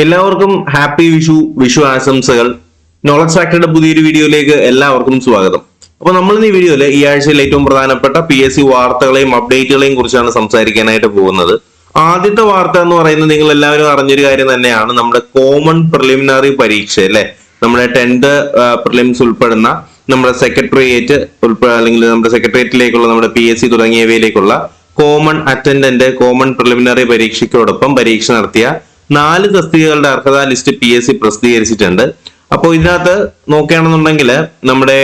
എല്ലാവർക്കും ഹാപ്പി വിഷു ആശംസകൾ. നോളജ് ഫാക്ടറിയുടെ പുതിയൊരു വീഡിയോയിലേക്ക് എല്ലാവർക്കും സ്വാഗതം. അപ്പൊ നമ്മൾ ഈ വീഡിയോയിൽ ഈ ആഴ്ചയിൽ ഏറ്റവും പ്രധാനപ്പെട്ട PSC വാർത്തകളെയും അപ്ഡേറ്റുകളെയും കുറിച്ചാണ് സംസാരിക്കാനായിട്ട് പോകുന്നത്. ആദ്യത്തെ വാർത്ത എന്ന് പറയുന്നത് നിങ്ങൾ എല്ലാവരും അറിഞ്ഞൊരു കാര്യം തന്നെയാണ്. നമ്മുടെ കോമൺ പ്രിലിമിനറി പരീക്ഷ അല്ലെ, നമ്മുടെ 10th പ്രിലിംസ് ഉൾപ്പെടുന്ന നമ്മുടെ സെക്രട്ടേറിയറ്റ് അല്ലെങ്കിൽ നമ്മുടെ സെക്രട്ടേറിയറ്റിലേക്കുള്ള നമ്മുടെ PSC തുടങ്ങിയവയിലേക്കുള്ള കോമൺ അറ്റൻഡന്റ് കോമൺ പ്രിലിമിനറി പരീക്ഷയ്ക്കോടൊപ്പം പരീക്ഷ നടത്തിയ 4 തസ്തികകളുടെ അർഹതാ ലിസ്റ്റ് PSC പ്രസിദ്ധീകരിച്ചിട്ടുണ്ട്. അപ്പോൾ ഇതിനകത്ത് നോക്കുകയാണെന്നുണ്ടെങ്കിൽ നമ്മുടെ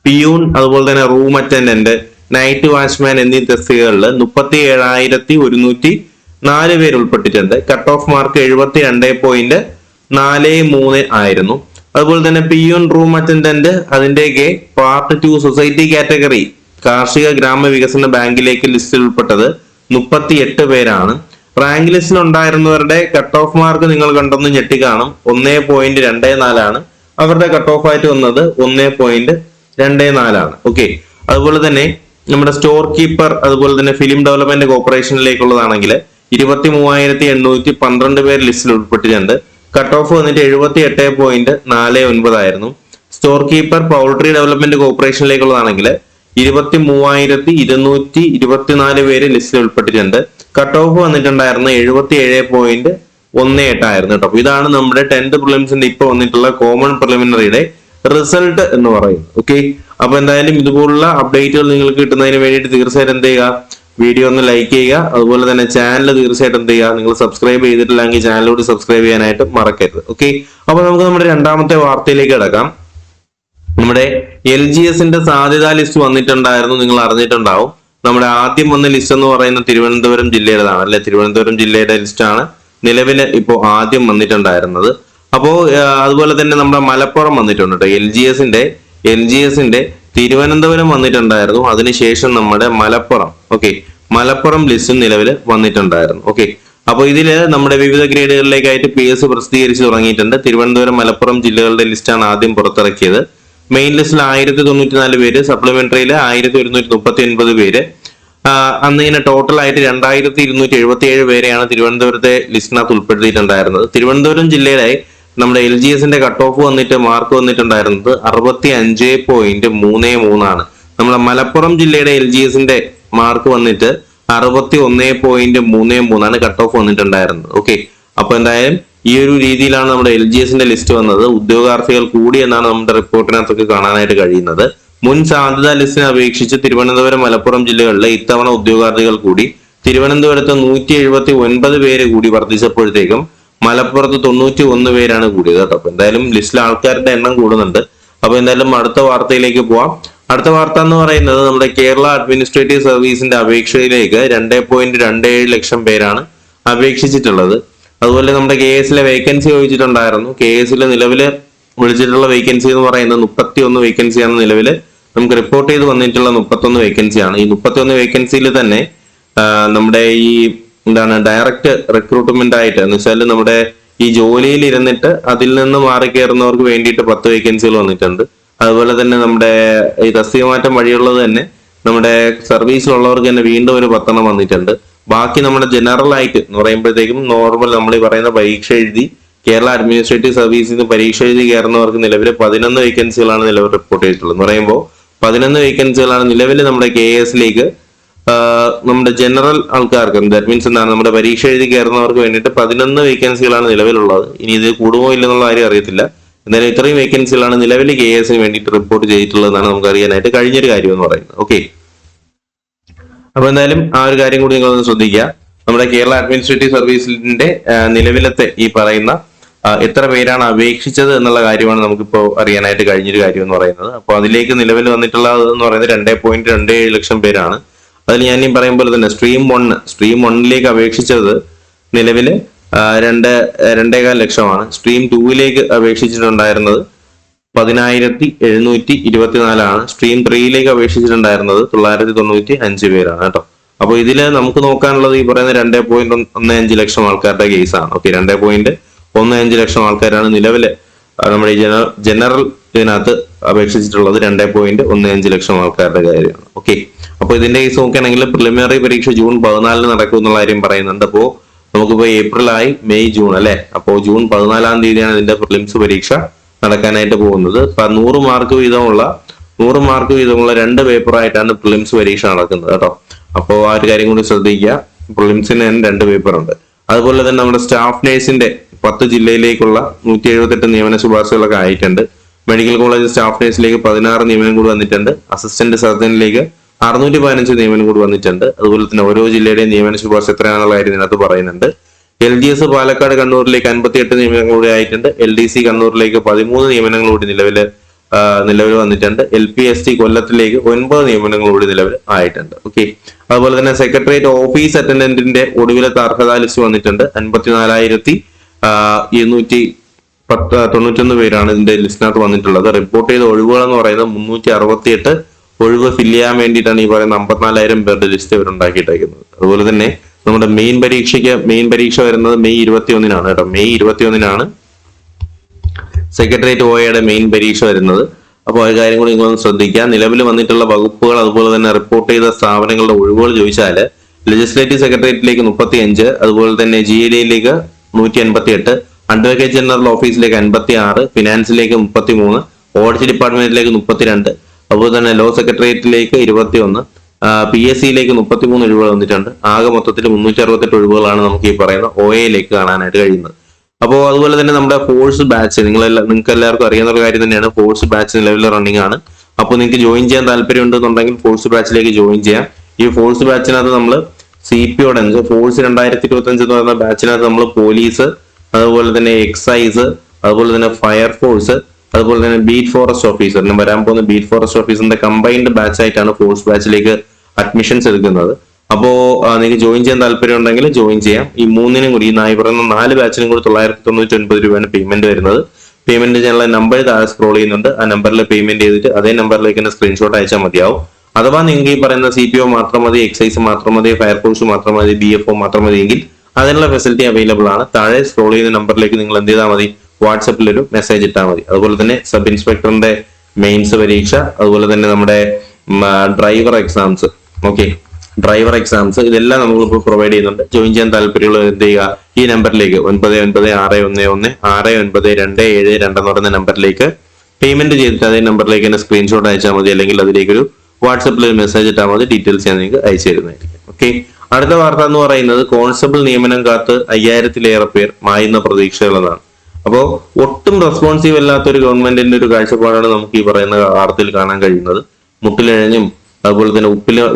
പിയൂൺ, അതുപോലെ തന്നെ റൂം അറ്റൻഡന്റ്, നൈറ്റ് വാച്ച്മാൻ എന്നീ തസ്തികകളിൽ 37,104 പേര് ഉൾപ്പെട്ടിട്ടുണ്ട്. കട്ട് ഓഫ് മാർക്ക് 72.43 ആയിരുന്നു. അതുപോലെ തന്നെ പിയൂൺ, റൂം അറ്റൻഡന്റ് അതിന്റെയൊക്കെ പാർട്ട് 2 സൊസൈറ്റി കാറ്റഗറി കാർഷിക ഗ്രാമവികസന ബാങ്കിലേക്ക് ലിസ്റ്റിൽ ഉൾപ്പെട്ടത് 38 പേരാണ്. റാങ്ക് ലിസ്റ്റിൽ ഉണ്ടായിരുന്നവരുടെ കട്ട് ഓഫ് മാർക്ക് നിങ്ങൾ കണ്ടൊന്ന് ഞെട്ടി കാണും. 1.24 ആണ്. അവരുടെ കട്ട് ഓഫ് ആയിട്ട് വന്നത് 1.24 ആണ്. ഓക്കെ, അതുപോലെ തന്നെ നമ്മുടെ സ്റ്റോർ കീപ്പർ, അതുപോലെ തന്നെ ഫിലിം ഡെവലപ്മെന്റ് കോർപ്പറേഷനിലേക്കുള്ളതാണെങ്കിൽ 23,812 പേര് ലിസ്റ്റിൽ ഉൾപ്പെട്ടിട്ടുണ്ട്. കട്ട് ഓഫ് വന്നിട്ട് 78.49 ആയിരുന്നു. സ്റ്റോർ കീപ്പർ പൗൾട്രി ഡെവലപ്മെന്റ് കോർപ്പറേഷനിലേക്കുള്ളതാണെങ്കിൽ 23,224 പേര് ലിസ്റ്റിൽ ഉൾപ്പെട്ടിട്ടുണ്ട്. കട്ട് ഓഫ് വന്നിട്ടുണ്ടായിരുന്നു 77.18 ആയിരുന്നു കേട്ടോ. ഇതാണ് നമ്മുടെ 10th പ്രിലിംസിന്റെ ഇപ്പൊ വന്നിട്ടുള്ള കോമൺ പ്രിലിമിനറിയുടെ റിസൾട്ട് എന്ന് പറയുന്നത്. ഓക്കെ, അപ്പൊ എന്തായാലും ഇതുപോലുള്ള അപ്ഡേറ്റുകൾ നിങ്ങൾക്ക് കിട്ടുന്നതിന് വേണ്ടിയിട്ട് തീർച്ചയായിട്ടും എന്ത് ചെയ്യുക, വീഡിയോ ഒന്ന് ലൈക്ക് ചെയ്യുക. അതുപോലെ തന്നെ ചാനൽ തീർച്ചയായിട്ടും എന്ത് ചെയ്യുക, നിങ്ങൾ സബ്സ്ക്രൈബ് ചെയ്തിട്ടില്ലെങ്കിൽ ചാനലിലൂടെ സബ്സ്ക്രൈബ് ചെയ്യാനായിട്ട് മറക്കരുത്. ഓക്കെ, അപ്പൊ നമുക്ക് നമ്മുടെ രണ്ടാമത്തെ വാർത്തയിലേക്ക് കിടക്കാം. നമ്മുടെ LGSന്റെ സാധ്യതാ ലിസ്റ്റ് വന്നിട്ടുണ്ടായിരുന്നു, നിങ്ങൾ അറിഞ്ഞിട്ടുണ്ടാവും. നമ്മുടെ ആദ്യം വന്ന ലിസ്റ്റ് എന്ന് പറയുന്ന തിരുവനന്തപുരം ജില്ലയുടേതാണ് അല്ലെ. തിരുവനന്തപുരം ജില്ലയുടെ ലിസ്റ്റാണ് നിലവില് ഇപ്പോൾ ആദ്യം വന്നിട്ടുണ്ടായിരുന്നത്. അപ്പോ അതുപോലെ തന്നെ നമ്മുടെ മലപ്പുറം വന്നിട്ടുണ്ട് കേട്ടോ. LGSന്റെ തിരുവനന്തപുരം വന്നിട്ടുണ്ടായിരുന്നു. അതിനുശേഷം നമ്മുടെ മലപ്പുറം, ഓക്കെ, മലപ്പുറം ലിസ്റ്റ് നിലവിൽ വന്നിട്ടുണ്ടായിരുന്നു. ഓക്കെ, അപ്പോൾ ഇതില് നമ്മുടെ വിവിധ ഗ്രേഡുകളിലേക്കായിട്ട് PSC പ്രസിദ്ധീകരിച്ച് തുടങ്ങിയിട്ടുണ്ട്. തിരുവനന്തപുരം, മലപ്പുറം ജില്ലകളുടെ ലിസ്റ്റാണ് ആദ്യം പുറത്തിറക്കിയത്. മെയിൻ ലിസ്റ്റിൽ 1094 പേര്, സപ്ലിമെന്ററിയിൽ 1139 പേര്. അന്ന് ഇങ്ങനെ ടോട്ടൽ ആയിട്ട് 2277 പേരെയാണ് തിരുവനന്തപുരത്തെ ലിസ്റ്റിനകത്ത് ഉൾപ്പെടുത്തിയിട്ടുണ്ടായിരുന്നത്. തിരുവനന്തപുരം ജില്ലയിലെ നമ്മുടെ LGSന്റെ കട്ട് ഓഫ് വന്നിട്ട് മാർക്ക് വന്നിട്ടുണ്ടായിരുന്നത് 65.33 ആണ്. നമ്മുടെ മലപ്പുറം ജില്ലയുടെ LGSന്റെ മാർക്ക് വന്നിട്ട് 61.33 ആണ് കട്ട് ഓഫ് വന്നിട്ടുണ്ടായിരുന്നത്. ഓക്കെ, അപ്പൊ എന്തായാലും ഈ ഒരു രീതിയിലാണ് നമ്മുടെ LGSന്റെ ലിസ്റ്റ് വന്നത്. ഉദ്യോഗാർത്ഥികൾ കൂടി എന്നാണ് നമ്മുടെ റിപ്പോർട്ടിനകത്തൊക്കെ കാണാനായിട്ട് കഴിയുന്നത്. മുൻ സാധ്യതാ ലിസ്റ്റിനെ അപേക്ഷിച്ച് തിരുവനന്തപുരം, മലപ്പുറം ജില്ലകളിലെ ഇത്തവണ ഉദ്യോഗാർത്ഥികൾ കൂടി. തിരുവനന്തപുരത്ത് 179 പേര് കൂടി വർദ്ധിച്ചപ്പോഴത്തേക്കും മലപ്പുറത്ത് 91 പേരാണ് കൂടിയത് കേട്ടോ. അപ്പൊ എന്തായാലും ലിസ്റ്റിലെ ആൾക്കാരുടെ എണ്ണം കൂടുന്നുണ്ട്. അപ്പൊ എന്തായാലും അടുത്ത വാർത്തയിലേക്ക് പോവാം. അടുത്ത വാർത്ത എന്ന് പറയുന്നത് നമ്മുടെ കേരള അഡ്മിനിസ്ട്രേറ്റീവ് സർവീസിന്റെ അപേക്ഷയിലേക്ക് 2.27 ലക്ഷം പേരാണ് അപേക്ഷിച്ചിട്ടുള്ളത്. അതുപോലെ നമ്മുടെ KSലെ വേക്കൻസി ചോദിച്ചിട്ടുണ്ടായിരുന്നു. KSലെ നിലവില് വിളിച്ചിട്ടുള്ള വേക്കൻസി എന്ന് പറയുന്നത് 31 വേക്കൻസിയാണ് നിലവില് നമുക്ക് റിപ്പോർട്ട് ചെയ്ത് വന്നിട്ടുള്ള 31 വേക്കൻസിയാണ്. ഈ 31 വേക്കൻസിയിൽ തന്നെ നമ്മുടെ ഈ എന്താണ് ഡയറക്റ്റ് റിക്രൂട്ട്മെന്റ് ആയിട്ട് എന്ന് വെച്ചാൽ നമ്മുടെ ഈ ജോലിയിൽ ഇരുന്നിട്ട് അതിൽ നിന്ന് മാറി കയറുന്നവർക്ക് വേണ്ടിയിട്ട് 10 വേക്കൻസികൾ വന്നിട്ടുണ്ട്. അതുപോലെ തന്നെ നമ്മുടെ ഈ തസ്തിക മാറ്റം വഴിയുള്ളത് തന്നെ നമ്മുടെ സർവീസിലുള്ളവർക്ക് തന്നെ വീണ്ടും ഒരു 10 വന്നിട്ടുണ്ട്. ബാക്കി നമ്മുടെ ജനറൽ ആയിട്ട് എന്ന് പറയുമ്പോഴത്തേക്കും നോർമൽ നമ്മൾ ഈ പറയുന്ന പരീക്ഷ എഴുതി കേരള അഡ്മിനിസ്ട്രേറ്റീവ് സർവീസിൽ നിന്ന് പരീക്ഷ എഴുതി കയറുന്നവർക്ക് നിലവിൽ 11 വേക്കൻസികളാണ് നിലവിൽ റിപ്പോർട്ട് ചെയ്തിട്ടുള്ളത്. എന്ന് പറയുമ്പോൾ 11 വേക്കൻസികളാണ് നിലവിൽ നമ്മുടെ KSലേക്ക് നമ്മുടെ ജനറൽ ആൾക്കാർക്ക്, ദാറ്റ് മീൻസ് എന്താണ് നമ്മുടെ പരീക്ഷ എഴുതി കയറുന്നവർക്ക് വേണ്ടിയിട്ട് 11 വേക്കൻസികളാണ് നിലവിലുള്ളത്. ഇനി ഇത് കൂടുമോ ഇല്ലെന്നുള്ള കാര്യം അറിയത്തില്ല. എന്തായാലും ഇത്രയും വേക്കൻസികളാണ് നിലവിൽ KSന് വേണ്ടിയിട്ട് റിപ്പോർട്ട് ചെയ്തിട്ടുള്ളതെന്നാണ് നമുക്ക് അറിയാനായിട്ട് കഴിഞ്ഞൊരു കാര്യം എന്ന് പറയുന്നത്. ഓക്കെ, അപ്പൊ എന്തായാലും ആ ഒരു കാര്യം കൂടി നിങ്ങളൊന്ന് ശ്രദ്ധിക്കുക. നമ്മുടെ കേരള അഡ്മിനിസ്ട്രേറ്റീവ് സർവീസിന്റെ നിലവിലത്തെ ഈ പറയുന്ന എത്ര പേരാണ് അപേക്ഷിച്ചത് എന്നുള്ള കാര്യമാണ് നമുക്കിപ്പോ അറിയാനായിട്ട് കഴിഞ്ഞൊരു കാര്യം എന്ന് പറയുന്നത്. അപ്പൊ അതിലേക്ക് നിലവിൽ വന്നിട്ടുള്ളത് എന്ന് പറയുന്നത് 2.27 ലക്ഷം പേരാണ്. അതിൽ ഞാൻ ഈ പറയും പോലെ തന്നെ സ്ട്രീം 1 അപേക്ഷിച്ചത് നിലവില് 2.25 ലക്ഷമാണ്. സ്ട്രീം 2 അപേക്ഷിച്ചിട്ടുണ്ടായിരുന്നത് 10,724 സ്ട്രീം 3 അപേക്ഷിച്ചിട്ടുണ്ടായിരുന്നത് 995 പേരാണ് കേട്ടോ. അപ്പൊ ഇതില് നമുക്ക് നോക്കാനുള്ളത് ഈ പറയുന്ന 2.15 ലക്ഷം ആൾക്കാരുടെ കേസാണ്. ഓക്കെ, 2.15 ലക്ഷം ആൾക്കാരാണ് നിലവില് നമ്മുടെ ഈ ജനറൽ ഇതിനകത്ത് അപേക്ഷിച്ചിട്ടുള്ളത്. 2.15 ലക്ഷം ആൾക്കാരുടെ കാര്യമാണ്. ഓക്കെ, അപ്പൊ ഇതിന്റെ കേസ് നോക്കുകയാണെങ്കിൽ പ്രിലിമിനറി പരീക്ഷ ജൂൺ 14 നടക്കും എന്നുള്ള കാര്യം പറയുന്നുണ്ട്. അപ്പോ നമുക്കിപ്പോ ഏപ്രിൽ ആയി, മെയ്, ജൂൺ അല്ലെ. അപ്പോൾ ജൂൺ 14-ാം തീയതിയാണ് ഇതിന്റെ പ്രിലിംസ് പരീക്ഷ നടക്കാനായിട്ട് പോകുന്നത്. 100 മാർക്ക് വീതമുള്ള 2 പേപ്പറായിട്ടാണ് പ്രിലിംസ് പരീക്ഷ നടക്കുന്നത് കേട്ടോ. അപ്പോൾ ആ ഒരു കാര്യം കൂടി ശ്രദ്ധിക്കുക. പ്രിലിംസിന് 2 പേപ്പർ ഉണ്ട്. അതുപോലെ തന്നെ നമ്മുടെ സ്റ്റാഫ് നഴ്സിന്റെ 10 ജില്ലയിലേക്കുള്ള 178 നിയമന ശുപാർശകളൊക്കെ ആയിട്ടുണ്ട്. മെഡിക്കൽ കോളേജ് സ്റ്റാഫ് നഴ്സിലേക്ക് 16 നിയമനം കൂടി വന്നിട്ടുണ്ട്. അസിസ്റ്റന്റ് സർജനിലേക്ക് 615 നിയമനം കൂടി വന്നിട്ടുണ്ട്. അതുപോലെ തന്നെ ഓരോ ജില്ലയുടെയും നിയമന ശുപാർശ എത്രയാണെന്നുള്ള കാര്യം ഇതിനകത്ത് പറയുന്നുണ്ട്. LGS പാലക്കാട് കണ്ണൂരിലേക്ക് 58 നിയമനങ്ങൾ കൂടി ആയിട്ടുണ്ട്. LDC കണ്ണൂരിലേക്ക് 13 നിയമനങ്ങൾ കൂടി നിലവിൽ വന്നിട്ടുണ്ട്. LPST കൊല്ലത്തിലേക്ക് 9 നിയമനങ്ങൾ കൂടി നിലവിൽ ആയിട്ടുണ്ട്. ഓക്കെ. അതുപോലെ തന്നെ സെക്രട്ടേറിയറ്റ് ഓഫീസ് അറ്റൻഡന്റിന്റെ ഒടുവിലത്തെ അർഹതാ ലിസ്റ്റ് വന്നിട്ടുണ്ട്. 54,291 പേരാണ് ഇതിന്റെ ലിസ്റ്റിനകത്ത് വന്നിട്ടുള്ളത്. റിപ്പോർട്ട് ചെയ്ത ഒഴിവുകൾ എന്ന് പറയുന്നത് 368 ഒഴിവ് ഫില്ല് ചെയ്യാൻ വേണ്ടിയിട്ടാണ് ഈ പറയുന്ന 54,000 പേരുടെ ലിസ്റ്റ് ഇവർ ഉണ്ടാക്കിയിട്ടേക്കുന്നത്. അതുപോലെ തന്നെ നമ്മുടെ മെയിൻ പരീക്ഷ വരുന്നത് മെയ് 21-നാണ് കേട്ടോ. മെയ് 21-നാണ് സെക്രട്ടേറിയറ്റ് OAയുടെ മെയിൻ പരീക്ഷ വരുന്നത്. അപ്പോൾ ആ കാര്യം കൂടി നിങ്ങളൊന്ന് ശ്രദ്ധിക്കുക. നിലവിൽ വന്നിട്ടുള്ള വകുപ്പുകൾ അതുപോലെ തന്നെ റിപ്പോർട്ട് ചെയ്ത സ്ഥാപനങ്ങളുടെ ഒഴിവുകൾ ചോദിച്ചാൽ ലെജിസ്ലേറ്റീവ് സെക്രട്ടേറിയറ്റിലേക്ക് 35, അതുപോലെ തന്നെ GLA-യിലേക്ക് 188, അഡ്വക്കേറ്റ് ജനറൽ ഓഫീസിലേക്ക് 56, ഫിനാൻസിലേക്ക് 33, ഓഡിറ്റ് ഡിപ്പാർട്ട്മെന്റിലേക്ക് 32, അതുപോലെ തന്നെ ലോ സെക്രട്ടേറിയറ്റിലേക്ക് 21, PSC-യിലേക്ക് 33 ഒഴിവുകൾ വന്നിട്ടുണ്ട്. ആകെ മൊത്തത്തിൽ 368 ഒഴിവുകളാണ് നമുക്ക് ഈ പറയുന്ന OAയിലേക്ക് കാണാനായിട്ട് കഴിയുന്നത്. അപ്പോൾ അതുപോലെ തന്നെ നമ്മുടെ ഫോഴ്സ് ബാച്ച് നിങ്ങൾക്ക് എല്ലാവർക്കും അറിയാവുന്ന ഒരു കാര്യം തന്നെയാണ്. ഫോഴ്സ് ബാച്ച് നിലവിൽ റണ്ണിംഗ് ആണ്. അപ്പോൾ നിങ്ങൾക്ക് ജോയിൻ ചെയ്യാൻ താല്പര്യം ഉണ്ടെന്നുണ്ടെങ്കിൽ ഫോഴ്സ് ബാച്ചിലേക്ക് ജോയിൻ ചെയ്യാം. ഈ ഫോഴ്സ് ബാച്ചിനകത്ത് നമ്മൾ CPO ഫോഴ്സ് 2025 എന്ന് പറയുന്ന ബാച്ചിനകത്ത് നമ്മൾ പോലീസ്, അതുപോലെ തന്നെ എക്സൈസ്, അതുപോലെ തന്നെ ഫയർഫോഴ്സ്, അതുപോലെ തന്നെ ബീറ്റ് ഫോറസ്റ്റ് ഓഫീസറിന് വരാൻ പോകുന്ന ബീറ്റ് ഫോറസ്റ്റ് ഓഫീസറിന്റെ കമ്പൈൻഡ് ബാച്ച് ആയിട്ടാണ് ഫോഴ്സ് ബാച്ചിലേക്ക് അഡ്മിഷൻസ് എടുക്കുന്നത്. അപ്പോ നിങ്ങൾക്ക് ജോയിൻ ചെയ്യാൻ താല്പര്യം ഉണ്ടെങ്കിൽ ജോയിൻ ചെയ്യാം. ഈ 3-നും കൂടി, ഈ പറയുന്ന 4 ബാച്ചിനും കൂടി 999 രൂപയാണ് പേയ്മെന്റ് വരുന്നത്. പേയ്മെന്റ് ചെയ്യാനുള്ള നമ്പർ താഴെ സ്ക്രോൾ ചെയ്യുന്നുണ്ട്. ആ നമ്പറിൽ പേയ്മെന്റ് ചെയ്തിട്ട് അതേ നമ്പറിലേക്ക് തന്നെ സ്ക്രീൻഷോട്ട് അയച്ചാൽ മതിയാവും. അഥവാ നിങ്ങൾക്ക് ഈ പറയുന്ന CPO മാത്രം മതി, എക്സൈസ് മാത്രം മതി, ഫയർഫോഴ്സ് മാത്രം മതി, BFO മാത്രം മതി എങ്കിൽ അതിനുള്ള ഫെസിലിറ്റി അവൈലബിൾ ആണ്. താഴെ സ്ക്രോൾ ചെയ്യുന്ന നമ്പറിലേക്ക് നിങ്ങൾ എന്ത് ചെയ്താൽ മതി, വാട്സപ്പിൽ ഒരു മെസ്സേജ് ഇട്ടാൽ മതി. അതുപോലെ തന്നെ സബ് ഇൻസ്പെക്ടറിന്റെ മെയിൻസ് പരീക്ഷ, അതുപോലെ തന്നെ നമ്മുടെ ഡ്രൈവർ എക്സാംസ്, ഡ്രൈവർ എക്സാംസ്, ഇതെല്ലാം നമ്മളിപ്പോൾ പ്രൊവൈഡ് ചെയ്യുന്നുണ്ട്. ജോയിൻ ചെയ്യാൻ താല്പര്യമുള്ളത് എന്ത് ചെയ്യുക, ഈ നമ്പറിലേക്ക് 9961116927 എന്ന് പറയുന്ന നമ്പറിലേക്ക് പേയ്മെന്റ് ചെയ്തിട്ട് അതേ നമ്പറിലേക്ക് തന്നെ സ്ക്രീൻഷോട്ട് അയച്ചാൽ മതി. അല്ലെങ്കിൽ അതിലേക്കൊരു വാട്സപ്പിൽ ഒരു മെസ്സേജ് ഇട്ടാൽ മതി. ഡീറ്റെയിൽസ് ഞാൻ നിങ്ങൾക്ക് അയച്ചു തരുന്നതായിരിക്കും. ഓക്കെ. അടുത്ത വാർത്ത എന്ന് പറയുന്നത് കോൺസ്റ്റബിൾ നിയമനം കാത്ത് 5000-ലേറെ പേർ മായുന്ന പ്രതീക്ഷകളെന്നാണ്. അപ്പോൾ ഒട്ടും റെസ്പോൺസീവ് അല്ലാത്ത ഒരു ഗവൺമെന്റിന്റെ ഒരു കാഴ്ചപ്പാടാണ് നമുക്ക് ഈ പറയുന്ന വാർത്തയിൽ കാണാൻ കഴിയുന്നത്. മുട്ടിലിഴഞ്ഞും അതുപോലെ തന്നെ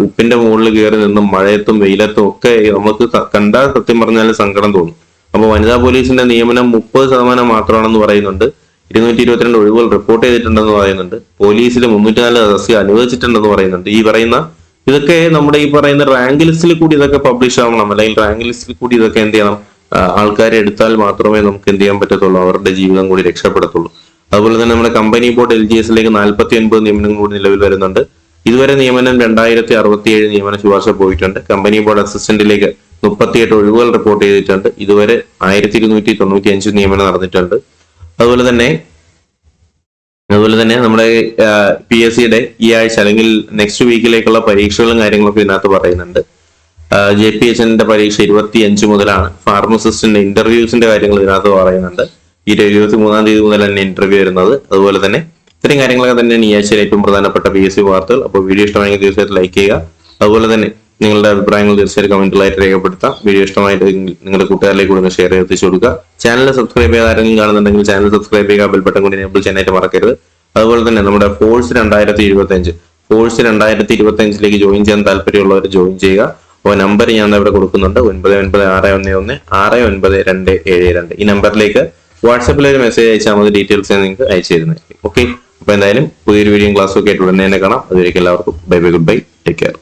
ഉപ്പിന്റെ മുകളിൽ കയറി നിന്നും മഴയത്തും വെയിലത്തും ഒക്കെ നമുക്ക് കണ്ടാൽ സത്യം പറഞ്ഞാൽ സങ്കടം തോന്നും. അപ്പോൾ വനിതാ പോലീസിന്റെ നിയമനം 30% മാത്രമാണെന്ന് പറയുന്നുണ്ട്. 222 ഒഴിവുകൾ റിപ്പോർട്ട് ചെയ്തിട്ടുണ്ടെന്ന് പറയുന്നുണ്ട്. പോലീസിൽ 304 സദസ്യ അനുവദിച്ചിട്ടുണ്ടെന്ന് പറയുന്നുണ്ട്. ഇതൊക്കെ നമ്മുടെ ഈ പറയുന്ന റാങ്ക് ലിസ്റ്റിൽ കൂടി ഇതൊക്കെ പബ്ലിഷ് ആവണം, അല്ലെങ്കിൽ റാങ്ക് ലിസ്റ്റിൽ കൂടി ഇതൊക്കെ എന്ത് ചെയ്യണം, ആൾക്കാരെ എടുത്താൽ മാത്രമേ നമുക്ക് എന്ത് ചെയ്യാൻ പറ്റത്തുള്ളൂ, അവരുടെ ജീവിതം കൂടി രക്ഷപ്പെടത്തുള്ളൂ. അതുപോലെ തന്നെ നമ്മുടെ കമ്പനി ബോർഡ് LGS-ലേക്ക് 49 നിയമനങ്ങൾ കൂടി നിലവിൽ വരുന്നുണ്ട്. ഇതുവരെ നിയമനം 2067 നിയമന ശുപാർശ പോയിട്ടുണ്ട്. കമ്പനി ബോർഡ് അസിസ്റ്റന്റിലേക്ക് 38 ഒഴിവുകൾ റിപ്പോർട്ട് ചെയ്തിട്ടുണ്ട്. ഇതുവരെ 1295 നിയമനം നടന്നിട്ടുണ്ട്. അതുപോലെ തന്നെ നമ്മുടെ PSC-യുടെ ഈ ആഴ്ച അല്ലെങ്കിൽ നെക്സ്റ്റ് വീക്കിലേക്കുള്ള പരീക്ഷകളും കാര്യങ്ങളൊക്കെ ഇതിനകത്ത് പറയുന്നുണ്ട്. JPHന്റെ പരീക്ഷ 25 മുതലാണ്. ഫാർമസിസ്റ്റിന്റെ ഇന്റർവ്യൂസിന്റെ കാര്യങ്ങൾ ഇതിനകത്ത് പറയുന്നുണ്ട്. 23-ാം തീയതി മുതൽ തന്നെ ഇന്റർവ്യൂ വരുന്നത്. അതുപോലെ തന്നെ ഇത്രയും കാര്യങ്ങളൊക്കെ തന്നെയാണ് ഈ ആഴ്ചയിൽ ഏറ്റവും പ്രധാനപ്പെട്ട PSC വാർത്തകൾ. അപ്പോൾ വീഡിയോ ഇഷ്ടമായെങ്കിൽ തീർച്ചയായിട്ടും ലൈക്ക് ചെയ്യുക. അതുപോലെ തന്നെ നിങ്ങളുടെ അഭിപ്രായങ്ങൾ തീർച്ചയായിട്ടും കമന്റുകളായിട്ട് രേഖപ്പെടുത്താം. വീഡിയോ ഇഷ്ടമായിട്ട് നിങ്ങളുടെ കൂട്ടുകാരിലേക്ക് കൂടെ ഷെയർ ചെയ്ത് എത്തിച്ചു കൊടുക്കുക. ചാനൽ സബ്സ്ക്രൈബ് ചെയ്ത് ആരെങ്കിലും കാണുന്നുണ്ടെങ്കിൽ ചാനൽ സബ്സ്ക്രൈബ് ചെയ്യുക, ബെൽ ബട്ടൺ കൂടി എനേബിൾ ചെയ്യാനായിട്ട് മറക്കരുത്. അതുപോലെ തന്നെ നമ്മുടെ ഫോഴ്സ് 2025 ജോയിൻ ചെയ്യാൻ താല്പര്യമുള്ളവർ ജോയിൻ ചെയ്യുക. അപ്പോൾ നമ്പർ ഞാൻ ഇവിടെ കൊടുക്കുന്നുണ്ട്, 996111692772. ഈ നമ്പറിലേക്ക് വാട്സാപ്പിൽ ഒരു മെസ്സേജ് അയച്ചാൽ മതി. ഡീറ്റെയിൽസ് ഞാൻ നിങ്ങൾക്ക് അയച്ചു തരുന്നതായിരിക്കും. ഓക്കെ. അപ്പൊ എന്തായാലും പുതിയൊരു വീഡിയോ ക്ലാസ് ഒക്കെ ആയിട്ട് ഉടനെ തന്നെ കാണാം. അതുവരേക്കും എല്ലാവർക്കും bye bye, good bye, take care.